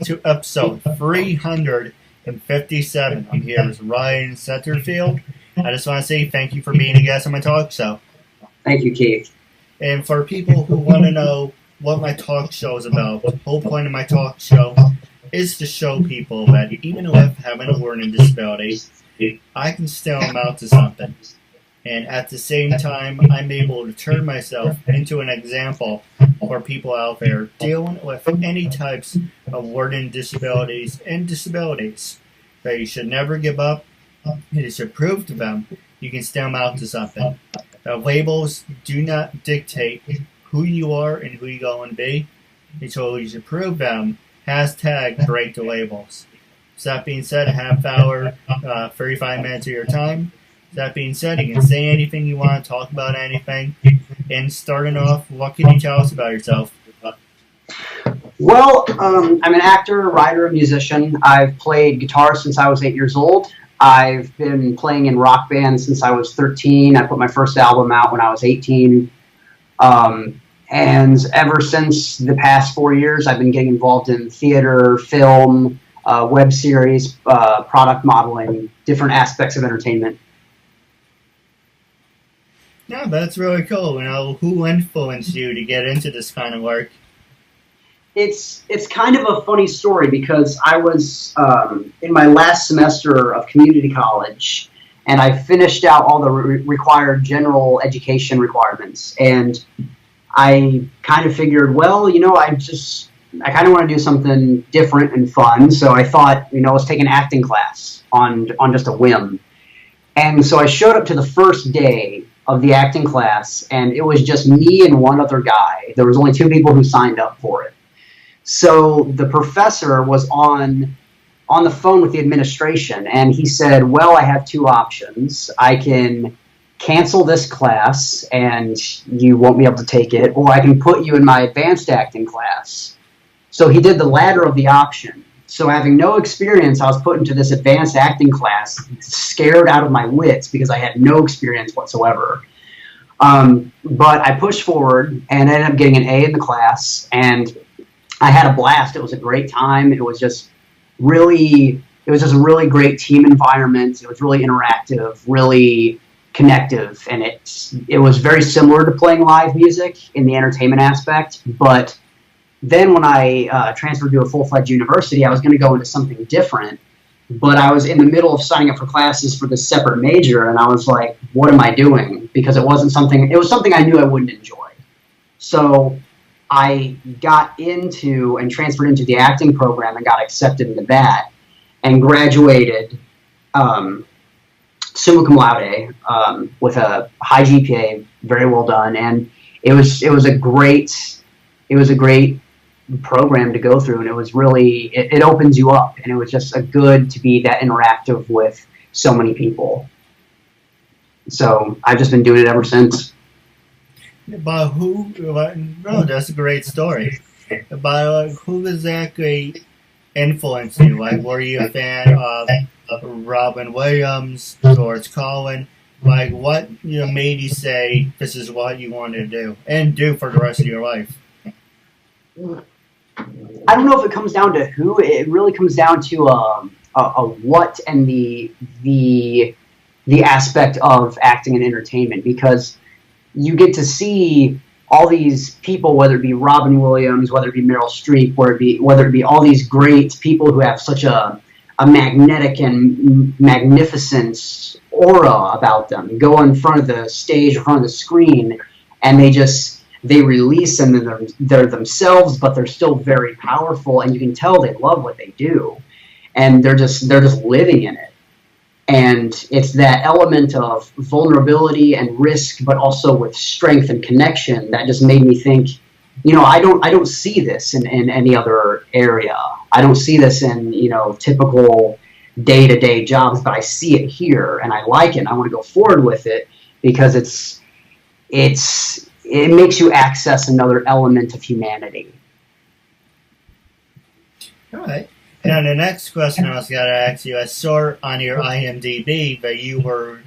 to episode 357. I'm here with Ryan Satterfeal. I just want to say thank you for being a guest on my talk show. Thank you, Keith. And for people who want to know what my talk show is about, the whole point of my talk show is to show people that even with having a learning disability, I can still amount to something. And at the same time, I'm able to turn myself into an example for people out there dealing with any types of learning disabilities and disabilities. That you should never give up. You should prove to them you can still amount to something. Labels do not dictate who you are and who you're going to be. So you should prove them. Hashtag break the labels. So that being said, a half hour, 35 minutes of your time. That being said, you can say anything you want, talk about anything. And starting off, what can you tell us about yourself? Well, I'm an actor, writer, musician. I've played guitar since I was 8 years old. I've been playing in rock bands since I was 13. I put my first album out when I was 18. And ever since the past 4 years, I've been getting involved in theater, film, web series, product modeling, different aspects of entertainment. Yeah, that's really cool. Who influenced you to get into this kind of work? It's kind of a funny story because I was in my last semester of community college, and I finished out all the required general education requirements, and I kind of figured, well, I kind of want to do something different and fun, so I thought, let's take an acting class on just a whim. And so I showed up to the first day of the acting class, and it was just me and one other guy. There was only 2 people who signed up for it. So the professor was on the phone with the administration, and he said, well, I have 2 options. I can cancel this class, and you won't be able to take it, or I can put you in my advanced acting class. So he did the latter of the option. So having no experience, I was put into this advanced acting class, scared out of my wits because I had no experience whatsoever. But I pushed forward and ended up getting an A in the class, and I had a blast. It was a great time. It was just a really great team environment. It was really interactive, really connective, and it was very similar to playing live music in the entertainment aspect, but then when I transferred to a full-fledged university, I was going to go into something different, but I was in the middle of signing up for classes for this separate major, and I was like, what am I doing? Because it was something I knew I wouldn't enjoy. So I got into and transferred into the acting program and got accepted into that and graduated summa cum laude with a high GPA, very well done, and it was a great program to go through, and it was really, it opens you up, and it was just good to be that interactive with so many people. So I've just been doing it ever since. But that's a great story. But who exactly influenced you? Like, were you a fan of Robin Williams, George Carlin? Like, what made you say this is what you wanted to do and do for the rest of your life? I don't know if it comes down to who. It really comes down to a what and the aspect of acting and entertainment, because you get to see all these people, whether it be Robin Williams, whether it be Meryl Streep, whether it be all these great people who have such a magnetic and magnificent aura about them, go in front of the stage, in front of the screen, and they release and they're themselves, but they're still very powerful, and you can tell they love what they do, and they're just living in it. And it's that element of vulnerability and risk, but also with strength and connection that just made me think, I don't see this in any other area. I don't see this in typical day-to-day jobs, but I see it here, and I like it, and I want to go forward with it because it makes you access another element of humanity. All right. Now, the next question I was going to ask you, I saw on your IMDb that you were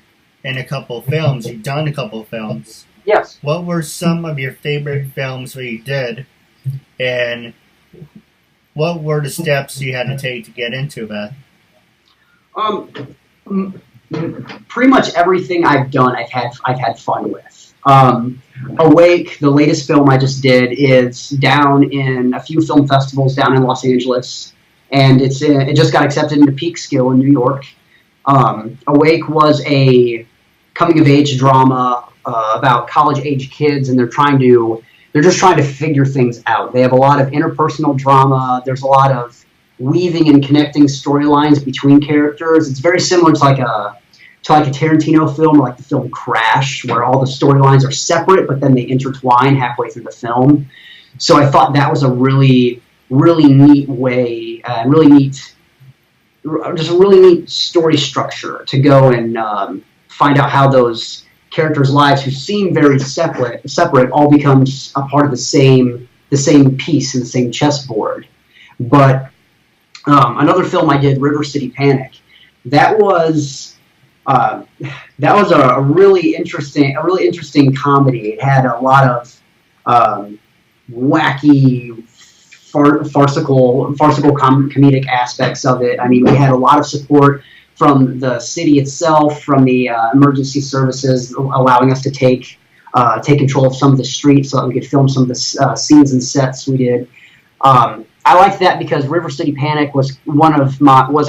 in a couple films. You've done a couple films. Yes. What were some of your favorite films that you did, and what were the steps you had to take to get into that? Pretty much everything I've done, I've had fun with. Awake, the latest film I just did, is down in a few film festivals down in Los Angeles, and it just got accepted into Peekskill in New York. Awake was a coming-of-age drama about college-age kids, and they're just trying to figure things out. They have a lot of interpersonal drama. There's a lot of weaving and connecting storylines between characters. It's very similar to like a Tarantino film, like the film Crash, where all the storylines are separate, but then they intertwine halfway through the film. So I thought that was a really, really neat way, just a really neat story structure to go and find out how those characters' lives, who seem very separate, all becomes a part of the same piece in the same chessboard. But another film I did, River City Panic, that was a really interesting comedy. It had a lot of wacky, farcical comedic aspects of it. I mean, we had a lot of support from the city itself, from the emergency services, allowing us to take control of some of the streets so that we could film some of the scenes and sets we did. I liked that because River City Panic was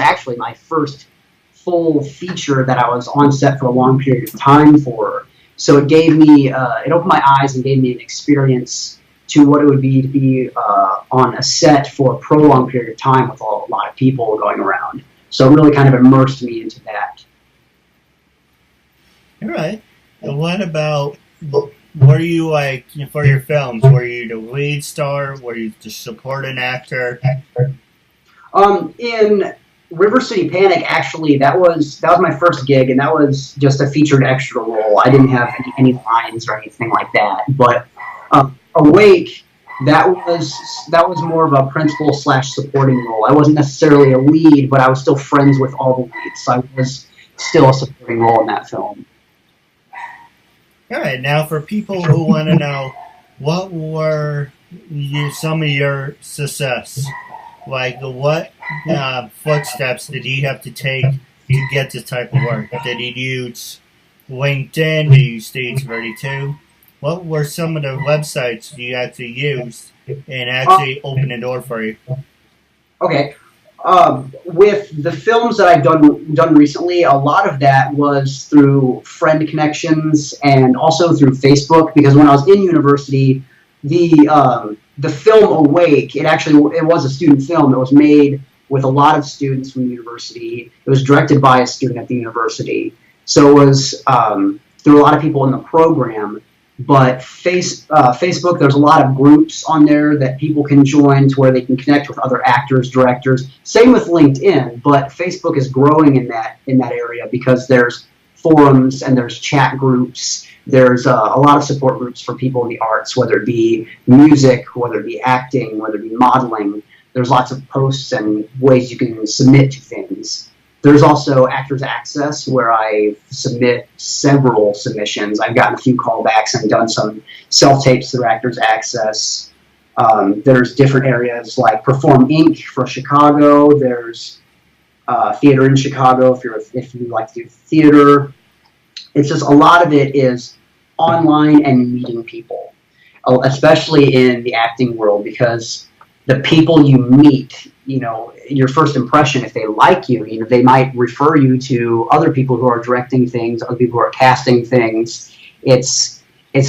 actually my first full feature that I was on set for a long period of time for. So it gave me, it opened my eyes and gave me an experience to what it would be to be on a set for a prolonged period of time with a lot of people going around. So it really kind of immersed me into that. All right. And what about, were you like, for your films, were you the lead star? Were you the supporting actor? In River City Panic, actually, that was my first gig, and that was just a featured extra role. I didn't have any lines or anything like that. But Awake, that was more of a principal/supporting role. I wasn't necessarily a lead, but I was still friends with all the leads, so I was still a supporting role in that film. All right, now for people who want to know, what were some of your success? Like, what footsteps did you have to take to get this type of work? Did you use LinkedIn? Did you use Stage 32? What were some of the websites you actually used and actually opened the door for you? Okay. With the films that I've done recently, a lot of that was through friend connections and also through Facebook, because when I was in university, the film Awake, it was a student film. It was made with a lot of students from the university. It was directed by a student at the university. So it was through a lot of people in the program. But Facebook, there's a lot of groups on there that people can join to where they can connect with other actors, directors. Same with LinkedIn, but Facebook is growing in that area because there's forums and there's chat groups. There's a lot of support groups for people in the arts, whether it be music, whether it be acting, whether it be modeling. There's lots of posts and ways you can submit to things. There's also Actors Access, where I submit several submissions. I've gotten a few callbacks and done some self-tapes through Actors Access. There's different areas like Perform Inc. for Chicago. There's Theater in Chicago if you like to do theater. It's just a lot of it is online and meeting people, especially in the acting world, because the people you meet, your first impression, if they like you, they might refer you to other people who are directing things, other people who are casting things. It's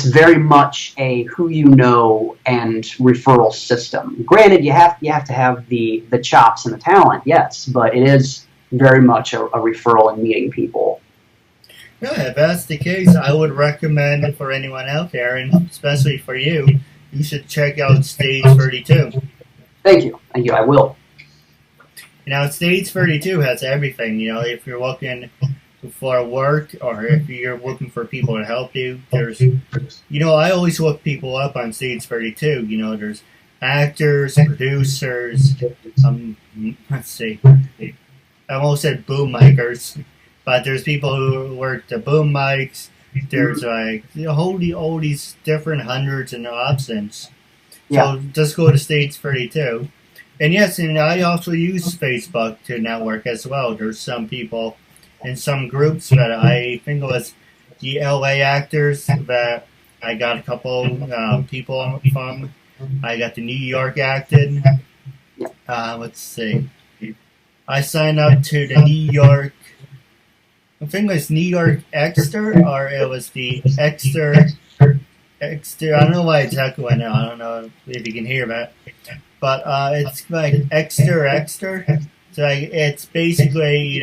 very much a who you know and referral system. Granted, you have to have the chops and the talent, yes, but it is very much a referral and meeting people. Yeah, if that's the case, I would recommend it for anyone out there, and especially for you, you should check out Stage 32. Thank you, I will. Now, Stage 32 has everything. If you're looking for work or if you're looking for people to help you, there's, I always look people up on Stage 32. There's actors, producers, let's see, I almost said boom micers, but there's people who work the boom mics. There's like all these different hundreds and options. So just go to Stage 32. And yes, and I also use Facebook to network as well. There's some people in some groups that I think it was the LA actors that I got a couple people from. I got the New York acted. Let's see. I signed up to the New York, I think it was New York Exter, or it was the Exter, I don't know why exactly went out. I don't know if you can hear that. But it's like Exter. So it's basically,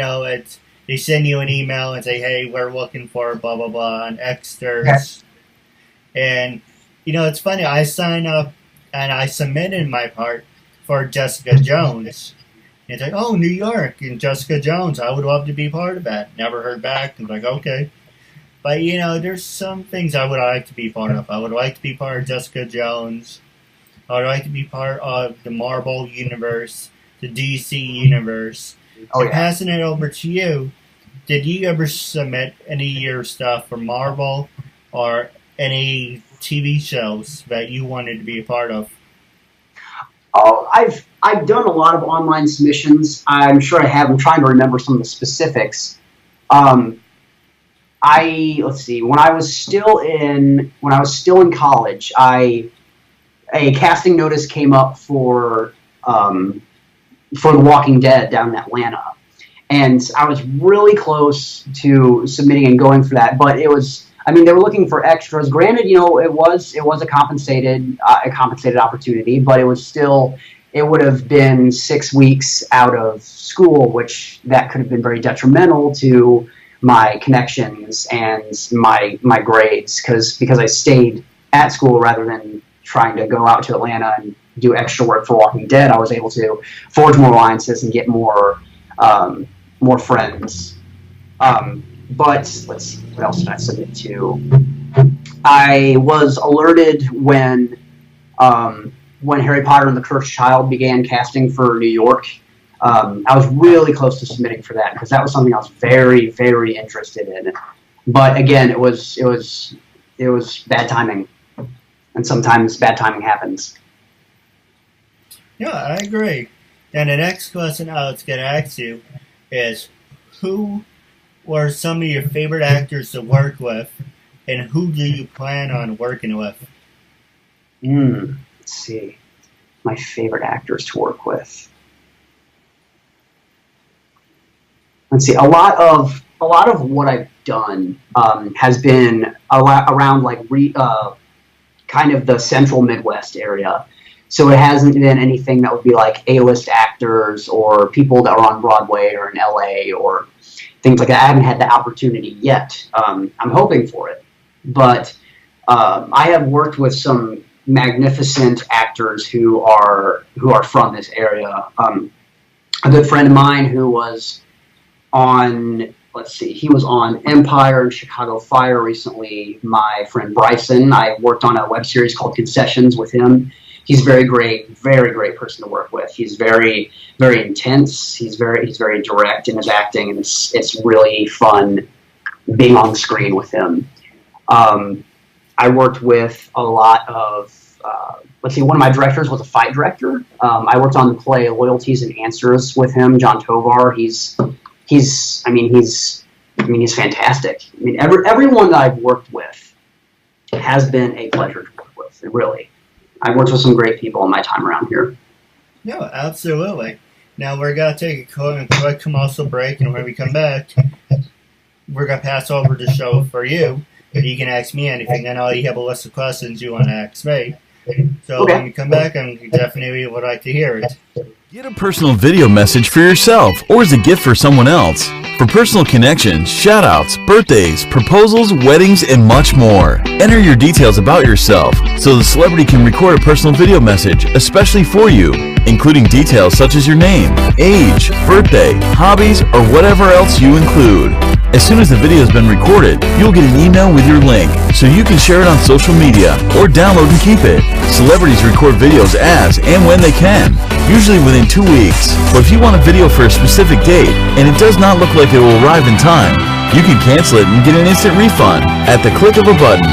they send you an email and say, hey, we're looking for blah, blah, blah on Exters. And, it's funny. I signed up and I submitted my part for Jessica Jones. And it's like, oh, New York and Jessica Jones. I would love to be part of that. Never heard back. I'm like, okay. But, there's some things I would like to be part of. I would like to be part of Jessica Jones. I would like to be part of the Marvel universe, the DC universe. And passing it over to you, did you ever submit any of your stuff for Marvel or any TV shows that you wanted to be a part of? Oh, I've done a lot of online submissions. I'm sure I have. I'm trying to remember some of the specifics. Let's see. When I was still in college, a casting notice came up for The Walking Dead down in Atlanta, and I was really close to submitting and going for that. But it was, they were looking for extras. Granted, it was a compensated opportunity, but it would have been 6 weeks out of school, which that could have been very detrimental to my connections and my grades, because I stayed at school rather than trying to go out to Atlanta and do extra work for Walking Dead. I was able to forge more alliances and get more friends. But let's see, what else did I submit to? I was alerted when Harry Potter and the Cursed Child began casting for New York. I was really close to submitting for that because that was something I was very, very interested in. But again, it was bad timing, and sometimes bad timing happens. Yeah, I agree. And the next question I was going to ask you is, who were some of your favorite actors to work with, and who do you plan on working with? Let's see. My favorite actors to work with. Let's see. A lot of what I've done has been around kind of the central Midwest area. So it hasn't been anything that would be like A-list actors or people that are on Broadway or in LA or things like that. I haven't had the opportunity yet. I'm hoping for it. But I have worked with some magnificent actors who are from this area. A good friend of mine who was on, he was on Empire and Chicago Fire recently. My friend Bryson, I worked on a web series called Concessions with him. He's very great person to work with. He's very, very intense. He's very direct in his acting, and it's really fun being on the screen with him. I worked with a lot of, one of my directors was a fight director. I worked on the play Loyalties and Answers with him, John Tovar. He's fantastic. Everyone that I've worked with has been a pleasure to work with, really. I've worked with some great people in my time around here. No, absolutely. Now we're going to take a quick commercial break, and when we come back, we're going to pass over the show for you, and you can ask me anything. I know you have a list of questions you want to ask me. So when we come back, I definitely would like to hear it. Get a personal video message for yourself or as a gift for someone else. For personal connections, shout-outs, birthdays, proposals, weddings, and much more. Enter your details about yourself so the celebrity can record a personal video message especially for you, including details such as your name, age, birthday, hobbies, or whatever else you include. As soon as the video has been recorded, you'll get an email with your link so you can share it on social media or download and keep it. Celebrities record videos as and when they can, usually within 2 weeks. But if you want a video for a specific date and it does not look like it will arrive in time, you can cancel it and get an instant refund at the click of a button.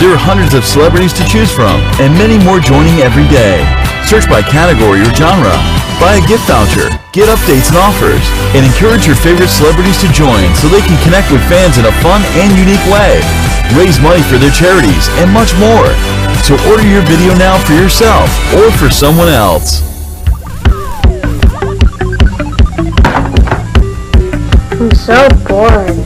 There are hundreds of celebrities to choose from, and many more joining every day. Search by category or genre. Buy a gift voucher, get updates and offers, and encourage your favorite celebrities to join so they can connect with fans in a fun and unique way. Raise money for their charities, and much more. So order your video now for yourself or for someone else. I'm so bored.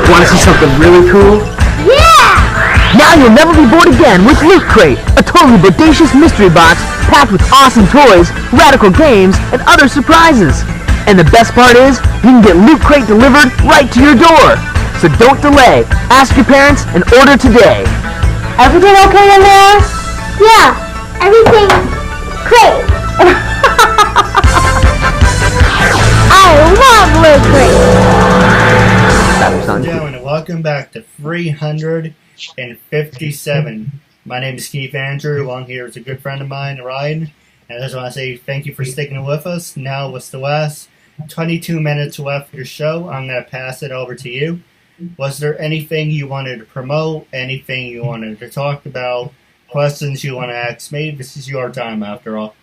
Want to see something really cool? Yeah! Now you'll never be bored again with Loot Crate, a totally bodacious mystery box packed with awesome toys, radical games, and other surprises. And the best part is, you can get Loot Crate delivered right to your door. So don't delay. Ask your parents and order today. Everything okay in there? Yeah, everything great. I love Loot Crate. Ladies and gentlemen, welcome back to 357. My name is Keith Andrew. Along here is a good friend of mine, Ryan. And I just want to say thank you for sticking with us. Now, what's the last 22 minutes left of your show? I'm going to pass it over to you. Was there anything you wanted to promote? Anything you wanted to talk about? Questions you want to ask me? This is your time, after all.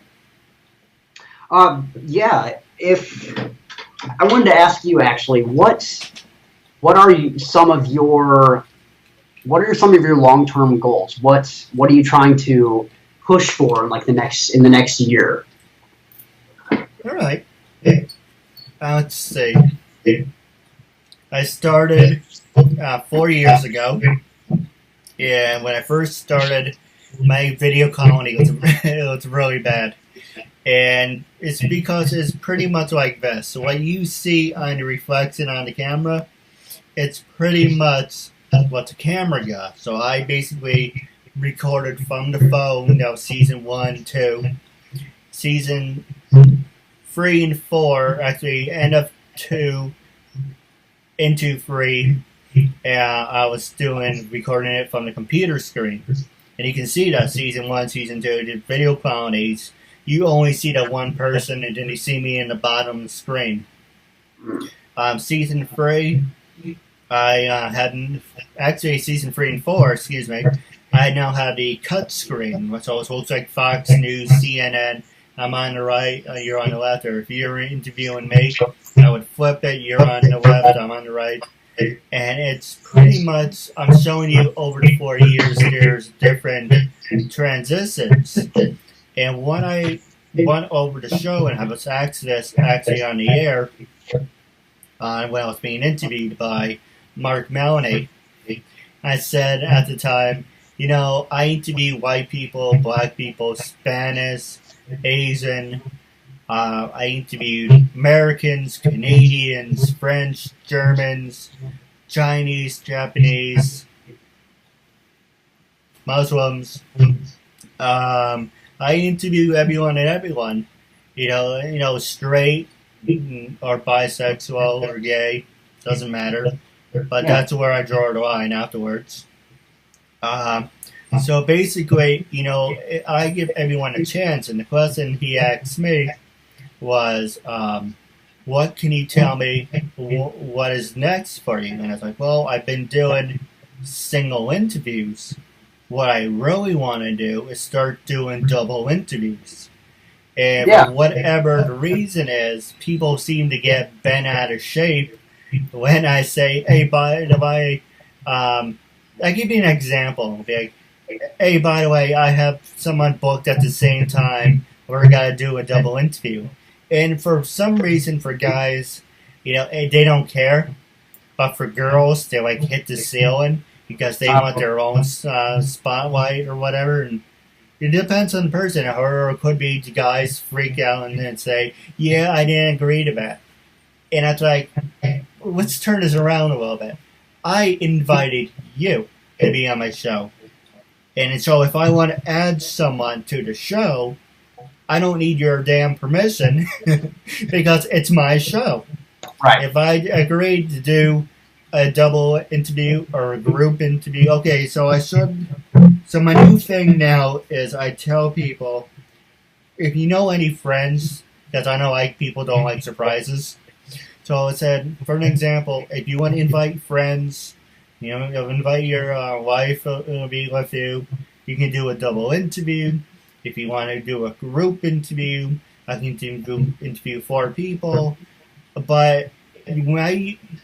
Yeah. If I wanted to ask you actually, what are some of your long-term goals? What are you trying to push for in the next year? All right. Let's see. I started 4 years ago, and when I first started, my video quality was really bad. And it's because it's pretty much like this. So what you see on the reflection on the camera, it's pretty much what the camera got. So I basically recorded from the phone. That was season 1, 2. Season 3 and 4, actually end of 2 into 3, I was recording it from the computer screen. And you can see that season 1, season 2, the video qualities, you only see that one person, and then you see me in the bottom of the screen. Season 3, season 3 and 4, excuse me, I now have the cut screen, which always looks like Fox News, CNN. I'm on the right, you're on the left, or if you're interviewing me, I would flip it, you're on the left, I'm on the right. And it's pretty much, I'm showing you over the 4 years, there's different transitions. And when I went over the show, and I was asked this actually on the air, when I was being interviewed by Mark Melanie, I said at the time, I interview white people, black people, Spanish, Asian, I interviewed Americans, Canadians, French, Germans, Chinese, Japanese, Muslims. I interview everyone and everyone. Straight or bisexual or gay, doesn't matter. But that's where I draw the line afterwards. So basically, I give everyone a chance, and the question he asked me was, what can you tell me, what is next for you? And I was like, well, I've been doing single interviews. What I really want to do is start doing double interviews. And for whatever the reason is, people seem to get bent out of shape when I say, hey, by the way, I give you an example. I'll be like, hey, by the way, I have someone booked at the same time. We're going to do a double interview. And for some reason, for guys, they don't care. But for girls, they hit the ceiling because they want their own spotlight or whatever. And it depends on the person. Or it could be the guys freak out and then say, yeah, I didn't agree to that. And it's like, let's turn this around a little bit. I invited you to be on my show. And so if I want to add someone to the show, I don't need your damn permission because it's my show. Right. If I agreed to do a double interview or a group interview, okay, so my new thing now is I tell people, if you know any friends, because I know people don't like surprises, So it said, for an example, if you want to invite friends, invite your wife to be with you, you can do a double interview. If you want to do a group interview, I can interview 4 people. But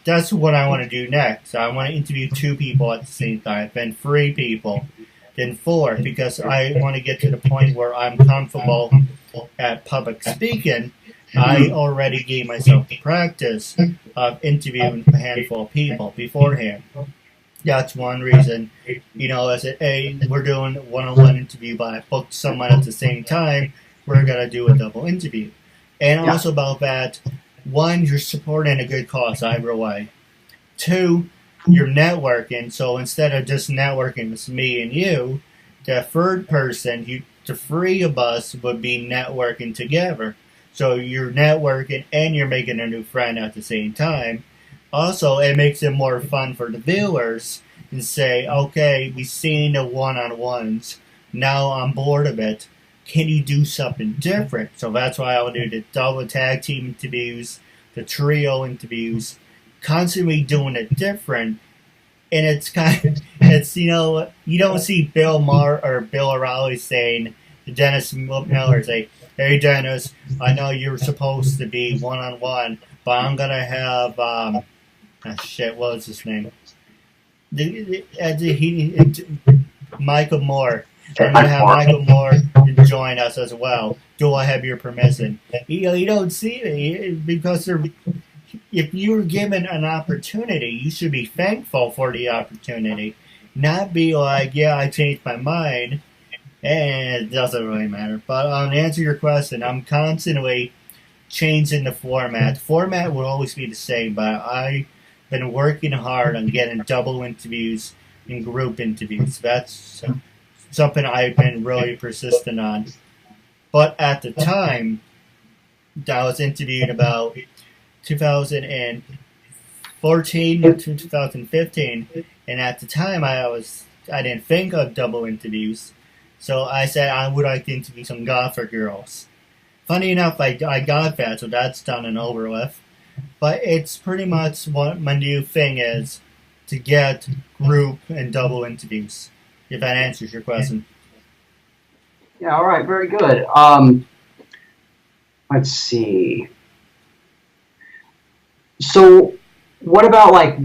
that's what I want to do next. I want to interview 2 people at the same time, then 3 people, then 4, because I want to get to the point where I'm comfortable at public speaking. I already gave myself the practice of interviewing a handful of people beforehand. That's one reason. I said, hey, we're doing a one-on-one interview, but I booked someone at the same time. We're going to do a double interview. And also about that, 1, you're supporting a good cause either way. 2, you're networking. So instead of just networking with me and you, the third person, the 3 of us would be networking together. So you're networking and you're making a new friend at the same time. Also, it makes it more fun for the viewers and say, okay, we've seen the one-on-ones. Now I'm bored of it. Can you do something different? So that's why I'll do the double tag team interviews, the trio interviews, constantly doing it different. And it's you don't see Bill Maher or Bill O'Reilly saying to Dennis Miller, say, hey Dennis, I know you're supposed to be one-on-one, but I'm going to have, what was his name? Michael Moore. I'm going to have Michael Moore join us as well. Do I have your permission? You don't see it because if you were given an opportunity, you should be thankful for the opportunity. Not be like, yeah, I changed my mind, and it doesn't really matter. But to answer your question, I'm constantly changing the format. The format will always be the same, but I've been working hard on getting double interviews and group interviews. That's something I've been really persistent on. But at the time, I was interviewed about 2014 to 2015, and at the time I didn't think of double interviews, so I said I would like to interview some golfer girls. Funny enough, I got that, so that's done and over with. But it's pretty much what my new thing is, to get group and double interviews. If that answers your question. Yeah, all right, very good. Let's see. So, what about like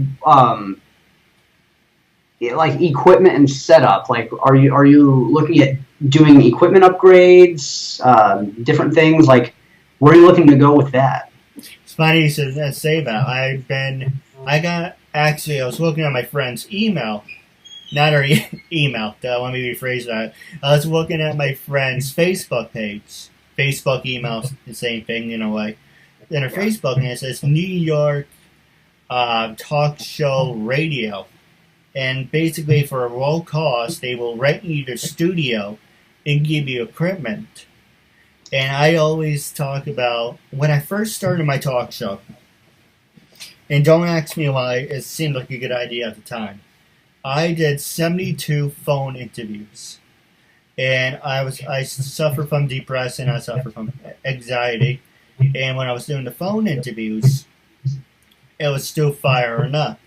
equipment and setup? Like, are you looking at doing equipment upgrades, different things? Like, where are you looking to go with that? It's funny you should say that. I was looking at my friend's email. Not her email. Let me rephrase that. I was looking at my friend's Facebook page. Facebook emails, the same thing in a way. In her Facebook, and it says New York talk show radio. And basically, for a low cost, they will rent you the studio and give you equipment. And I always talk about when I first started my talk show. And don't ask me why, it seemed like a good idea at the time. I did 72 phone interviews, and I suffer from depression, I suffer from anxiety, and when I was doing the phone interviews, it was still firing up.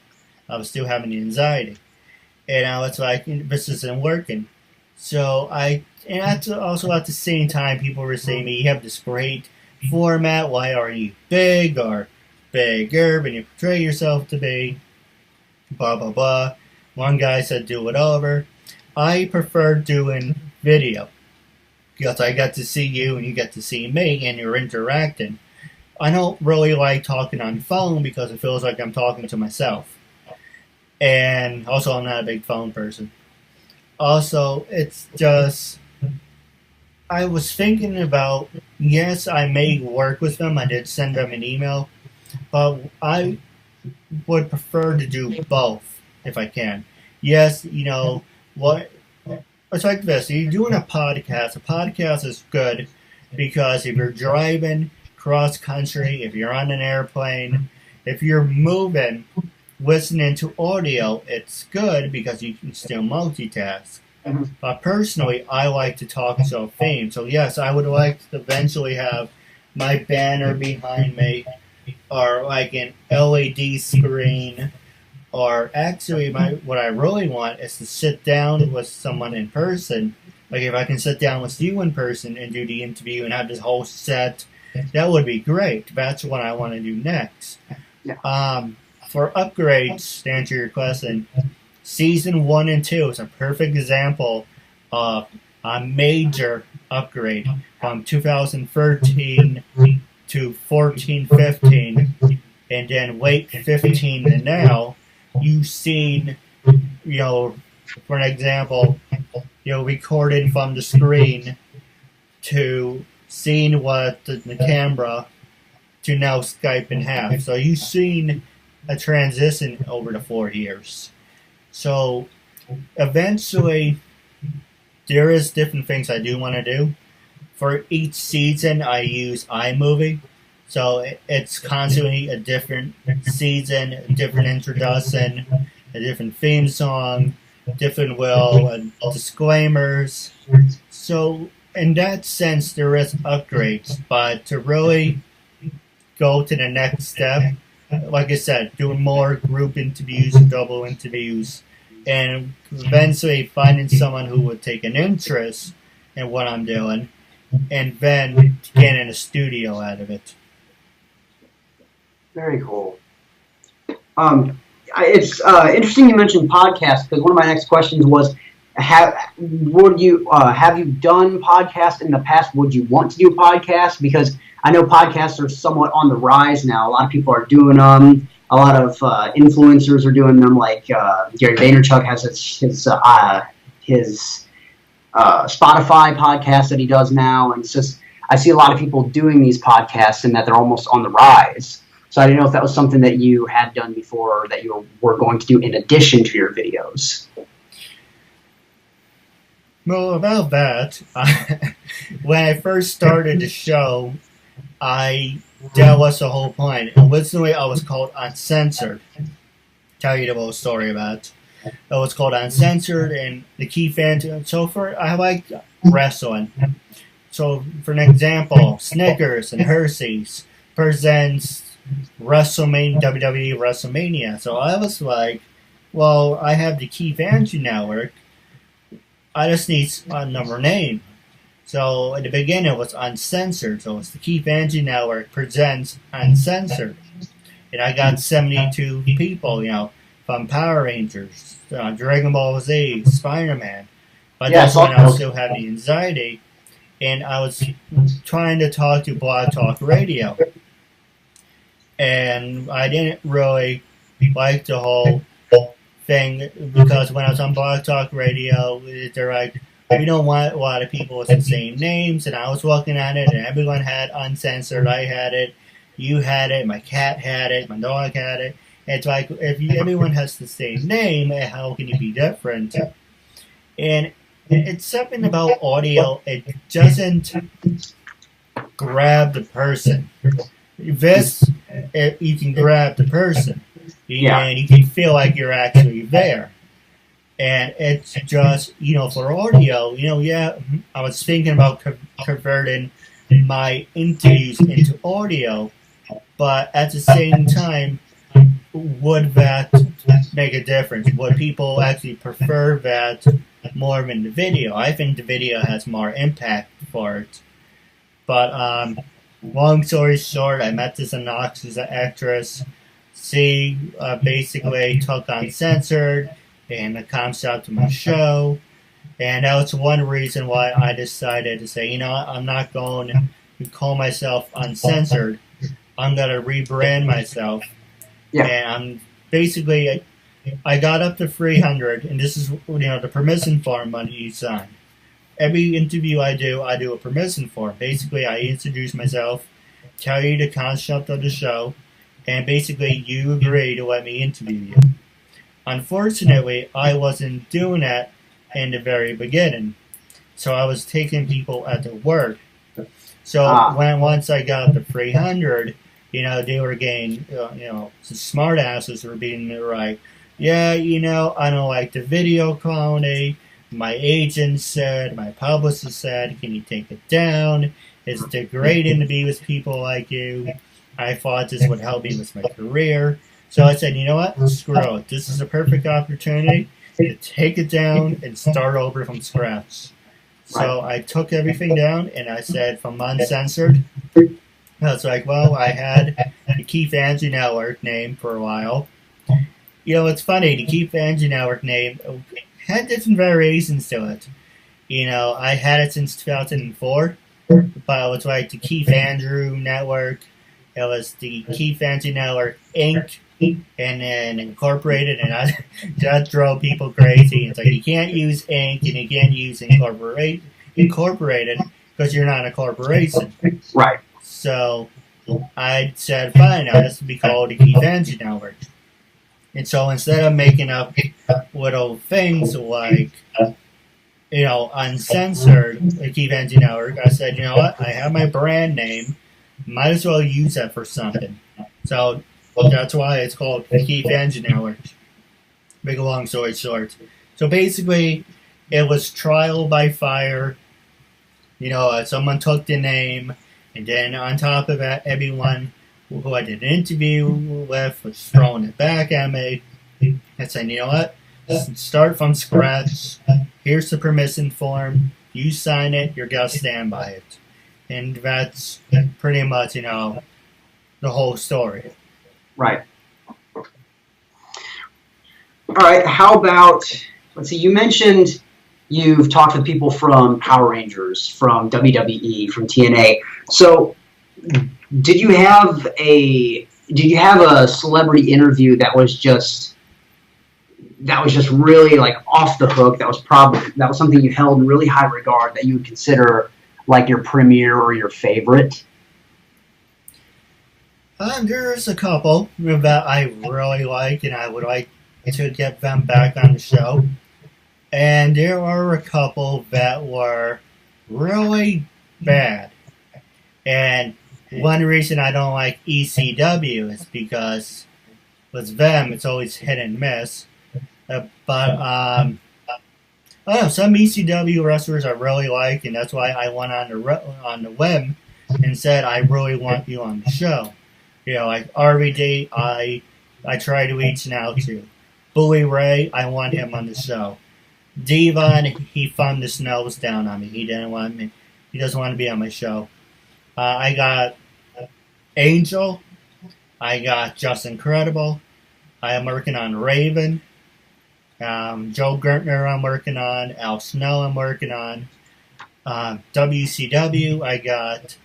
I was still having the anxiety, and I was like, this isn't working. So also at the same time, people were saying to me, you have this great format, why aren't you big or bigger when you portray yourself to be, blah, blah, blah. One guy said do it over. I prefer doing video because I get to see you and you get to see me and you're interacting. I don't really like talking on phone because it feels like I'm talking to myself. And also I'm not a big phone person. Also, it's just, I was thinking about, yes, I may work with them. I did send them an email. But I would prefer to do both. If I can. Yes, what it's like this. You're doing a podcast is good because if you're driving cross country, if you're on an airplane, if you're moving, listening to audio, it's good because you can still multitask. Mm-hmm. But personally, I like to talk show fame. So yes, I would like to eventually have my banner behind me or like an LED screen, or actually what I really want is to sit down with someone in person. Like if I can sit down with you in person and do the interview and have this whole set, that would be great. That's what I want to do next. Yeah. For upgrades, to answer your question, Season 1 and 2 is a perfect example of a major upgrade from 2013 to 14-15, and then late 15 to now. You've seen, for an example, recorded from the screen to seeing what the camera to now Skype in half. So you've seen a transition over the 4 years. So eventually, there is different things I do want to do. For each season, I use iMovie. So it's constantly a different season, a different introduction, a different theme song, different disclaimers. So in that sense, there is upgrades. But to really go to the next step, like I said, doing more group interviews, double interviews, and eventually finding someone who would take an interest in what I'm doing, and then getting a studio out of it. Very cool. It's interesting you mentioned podcasts, because one of my next questions was, have you done podcasts in the past? Would you want to do podcasts? Because I know podcasts are somewhat on the rise now. A lot of people are doing them. A lot of influencers are doing them. Like Gary Vaynerchuk has his Spotify podcast that he does now, and it's just, I see a lot of people doing these podcasts and that they're almost on the rise. So I didn't know if that was something that you had done before, or that you were going to do in addition to your videos. Well, about that, when I first started the show, that was the whole point. Originally, I was called Uncensored. Tell you the whole story about it. It was called Uncensored, and the Keith Andrew. So I like wrestling. So for an example, Snickers and Hershey's presents WWE WrestleMania. So I was like, well, I have the KeithAndrewNetWork. I just need another name. So at the beginning it was Uncensored. So it's the KeithAndrewNetWork presents Uncensored. And I got 72 people, from Power Rangers, Dragon Ball Z, Spider-Man. But that's when I still had the anxiety. And I was trying to talk to Blog Talk Radio. And I didn't really like the whole thing, because when I was on Blog Talk Radio, they're like, we don't want a lot of people with the same names. And I was looking at it, and everyone had Uncensored. I had it, you had it, my cat had it, my dog had it. And it's like, if everyone has the same name, how can you be different? And it's something about audio, it doesn't grab the person. This, you can grab the person, and you can feel like you're actually there. And it's just, for audio, I was thinking about converting my interviews into audio, but at the same time, would that make a difference? Would people actually prefer that more than the video? I think the video has more impact for it. But long story short, I met this obnoxious actress. She basically took Uncensored and the concept of my show. And that was one reason why I decided to say, I'm not going to call myself Uncensored. I'm going to rebrand myself. Yeah. And I'm basically, I got up to 300, and this is, the permission form on each sign. Every interview I do a permission form. Basically, I introduce myself, tell you the concept of the show, and basically you agree to let me interview you. Unfortunately, I wasn't doing that in the very beginning. So I was taking people at their word. So once I got up to 300, they were getting, some smart asses were being like, yeah, I don't like the video quality. My agent said, my publicist said, can you take it down? It's degrading to be with people like you. I thought this would help me with my career. So I said, you know what? Screw it. This is a perfect opportunity to take it down and start over from scratch. So I took everything down and I said from uncensored. I was like, well, I had the KeithAndrewNetWork name for a while. You know, it's funny, the KeithAndrewNetWork name had different variations to it. You know, I had it since 2004, but it was like the KeithAndrewNetWork. It was the KeithAndrewNetWork Inc. and then Incorporated, and that drove people crazy. It's like you can't use Inc. and you can't use Incorporated because you're not a corporation. Right. So I said, fine, now this will be called the KeithAndrewNetWork. And so instead of making up little things like, you know, uncensored KeithAndrewNetWork, I said, you know what, I have my brand name, might as well use that for something. So that's why it's called KeithAndrewNetWork. Make a long story short. So basically, it was trial by fire. You know, someone took the name, and then on top of that, everyone who I did an interview with was throwing it back at me and saying, you know what, start from scratch. Here's the permission form. You sign it, you're going to stand by it. And that's pretty much, you know, the whole story. Right. All right, how about, let's see, you mentioned you've talked with people from Power Rangers, from WWE, from TNA. So did you have a celebrity interview that was just really like off the hook, that was something you held in really high regard, that you would consider like your premiere or your favorite? There's a couple that I really like, and I would like to get them back on the show. And there are a couple that were really bad. And one reason I don't like ECW is because with them, it's always hit and miss. But some ECW wrestlers I really like, and that's why I went on the whim and said, I really want you on the show. You know, like RVD, I try to reach out to. Bully Ray, I want him on the show. Devon, he thumbed his nose down on me. He didn't want me. He doesn't want to be on my show. I got Angel. I got Just Incredible. I am working on Raven. Joe Gertner I'm working on. Al Snow I'm working on. WCW I got.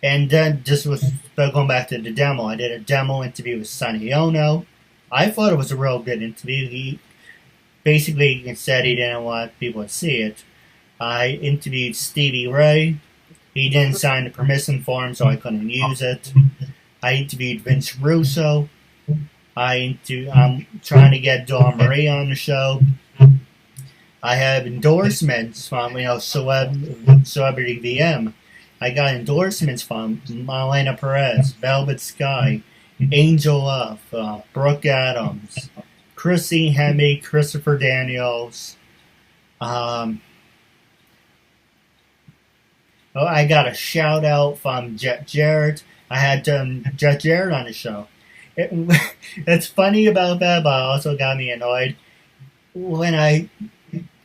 And then just was going back to the demo. I did a demo interview with Sonny Ono. I thought it was a real good interview. He basically said he didn't want people to see it. I interviewed Stevie Ray. He didn't sign the permission form, so I couldn't use it. I interviewed Vince Russo. I'm trying to get Dawn Marie on the show. I have endorsements from, you know, Celebrity VM. I got endorsements from Marlena Perez, Velvet Sky, Angel Love, Brooke Adams, Chrissy Hemme, Christopher Daniels. I got a shout out from Jet Jarrett. I had Jet Jarrett on the show. It's funny about that, but it also got me annoyed. When I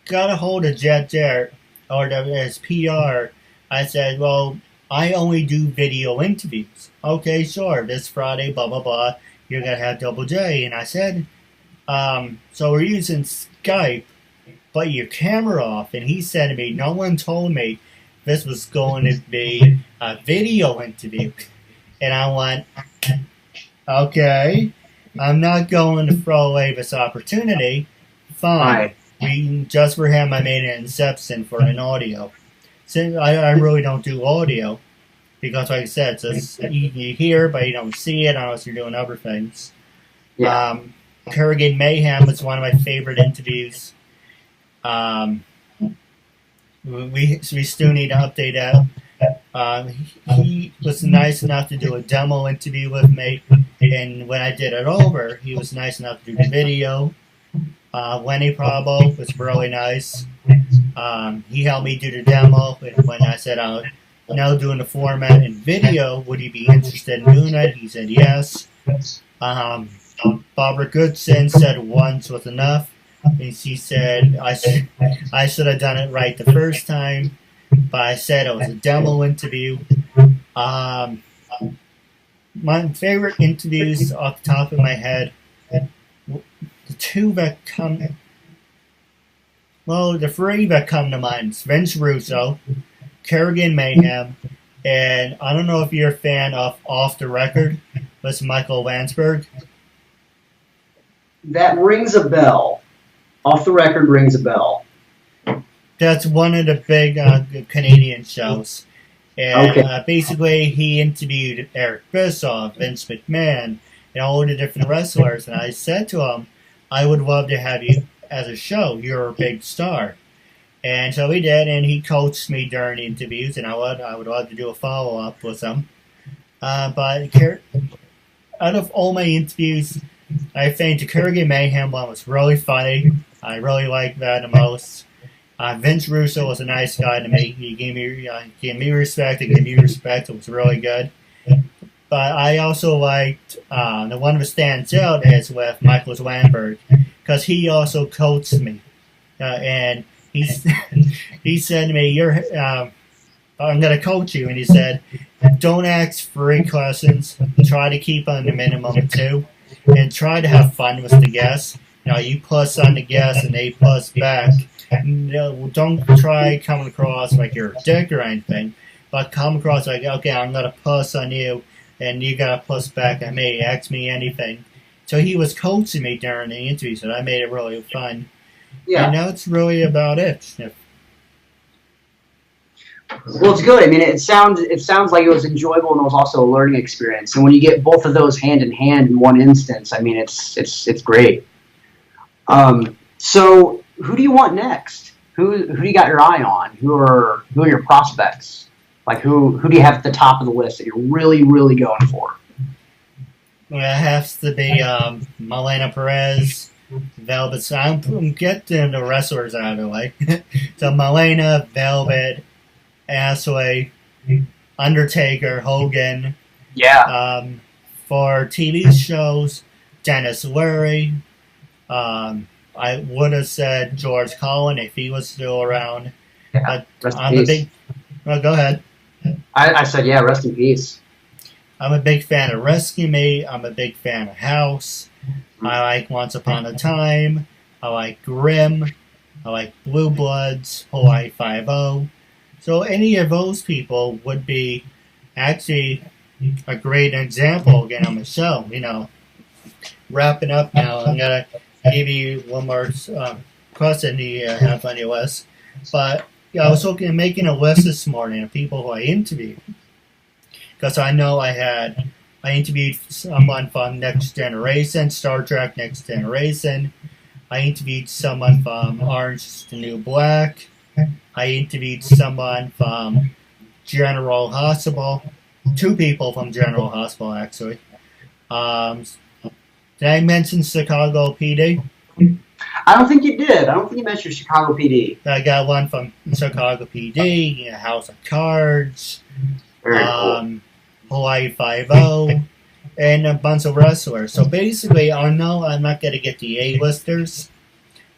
got a hold of Jet Jarrett, or his PR, I said, well, I only do video interviews. Okay, sure, this Friday, blah, blah, blah, you're going to have Double J. And I said, so we're using Skype, but your camera off. And he said to me, no one told me this was going to be a video interview. And I went, okay, I'm not going to throw away this opportunity. Fine. Just for him, I made an exception for an audio. Since I really don't do audio, because like I said, it's just, you hear, but you don't see it unless you're doing other things. Yeah. Kurgan Mayhem was one of my favorite interviews. We still need to update that. He was nice enough to do a demo interview with me, and when I did it over, he was nice enough to do the video. Lenny Prabo was really nice. He helped me do the demo when I said now doing the format in video. Would he be interested in doing that? He said yes. Barbara Goodson said once was enough. And she said I should have done it right the first time, but I said it was a demo interview. My favorite interviews off the top of my head, the three that come to mind is Vince Russo, Kerrigan Mayhem, and I don't know if you're a fan of Off the Record, but it's Michael Landsberg. That rings a bell. Off the Record rings a bell. That's one of the big Canadian shows. And Okay. basically, he interviewed Eric Bischoff, Vince McMahon, and all the different wrestlers. And I said to him, I would love to have you as a show. You're a big star. And so he did, and he coached me during the interviews, and I would love to do a follow-up with him. But out of all my interviews, I think the Kerrigan Mayhem one was really funny. I really liked that the most. Vince Russo was a nice guy to me. He gave me respect. He gave me respect. It was really good. But I also liked the one that stands out is with Michael Landberg, because he also coached me, and he said to me, I'm going to coach you," and he said, "Don't ask 3 questions. Try to keep on the minimum of 2, and try to have fun with the guests. You plus on the guests and they plus back. Don't try coming across like you're a dick or anything, but come across like, okay, I'm going to plus on you, and you got to plus back at me. Ask me anything." So he was coaching me during the interview, so that made it really fun. Yeah. And that's really about it. Well, it's good. I mean, it sounds like it was enjoyable and it was also a learning experience. And when you get both of those hand in hand in one instance, I mean, it's great. So who do you want next? Who do you got your eye on? Who are your prospects? Like who do you have at the top of the list that you're really, really going for? Well, it has to be Melena Perez, Velvet. So I'm getting the wrestlers out of the way. So Melena, Velvet, Ashley, Undertaker, Hogan. Yeah. For TV shows, Dennis Leary. I would have said George Collin if he was still around. Yeah. I'm a big. Well, go ahead. I said, yeah, rest in peace. I'm a big fan of Rescue Me. I'm a big fan of House. I like Once Upon a Time. I like Grimm. I like Blue Bloods, Hawaii Five-0. So any of those people would be actually a great example again on the show. Wrapping up now, I'm going to give you one more question you have on your list. But I was making a list this morning of people who I interviewed. Because I know I interviewed someone from Next Generation, Star Trek Next Generation. I interviewed someone from Orange is the New Black. I interviewed someone from General Hospital. 2 people from General Hospital, actually. Did I mention Chicago PD? I don't think you did. I don't think you mentioned Chicago PD. I got one from Chicago PD, House of Cards, Very cool. Hawaii Five-0, and a bunch of wrestlers. So basically, I know I'm not going to get the A-listers,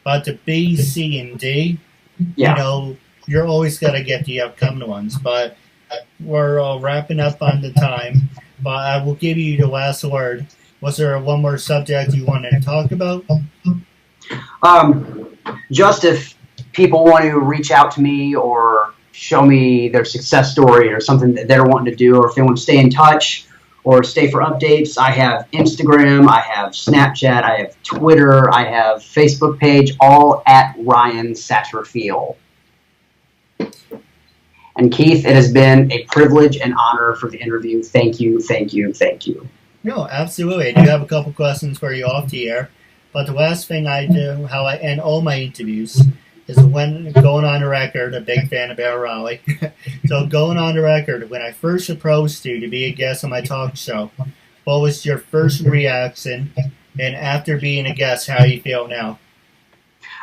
but the B, C, and D, Yeah. you're always going to get the upcoming ones. But we're all wrapping up on the time. But I will give you the last word. Was there one more subject you wanted to talk about? Just if people want to reach out to me or show me their success story or something that they're wanting to do, or if they want to stay in touch or stay for updates, I have Instagram, I have Snapchat, I have Twitter, I have Facebook page, all at Ryan Satterfeal. And Keith, it has been a privilege and honor for the interview. Thank you, thank you, thank you. No, absolutely. I do have a couple questions for you off the air. But the last thing I do, how I end all my interviews, is when going on the record, a big fan of Bear Raleigh. So going on the record, when I first approached you to be a guest on my talk show, what was your first reaction? And after being a guest, how do you feel now?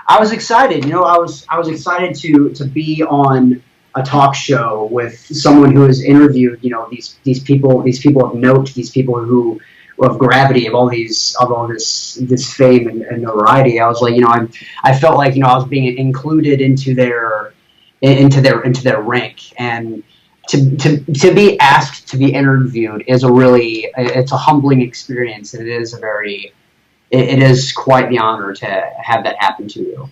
I was excited. I was excited to be on a talk show with someone who has interviewed, you know, these people of note, these people who of gravity, of all this fame and notoriety. I was like, you know, I felt like, you know, I was being included into their rank, and to be asked to be interviewed is it's a humbling experience, and it is quite the honor to have that happen to you.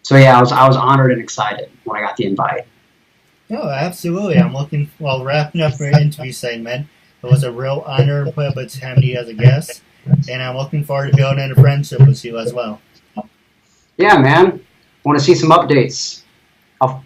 So yeah, I was honored and excited when I got the invite. Oh, absolutely. I'm wrapping up our interview segment. It was a real honor and privilege having you as a guest, and I'm looking forward to building a friendship with you as well. Yeah, man. Want to see some updates. I'll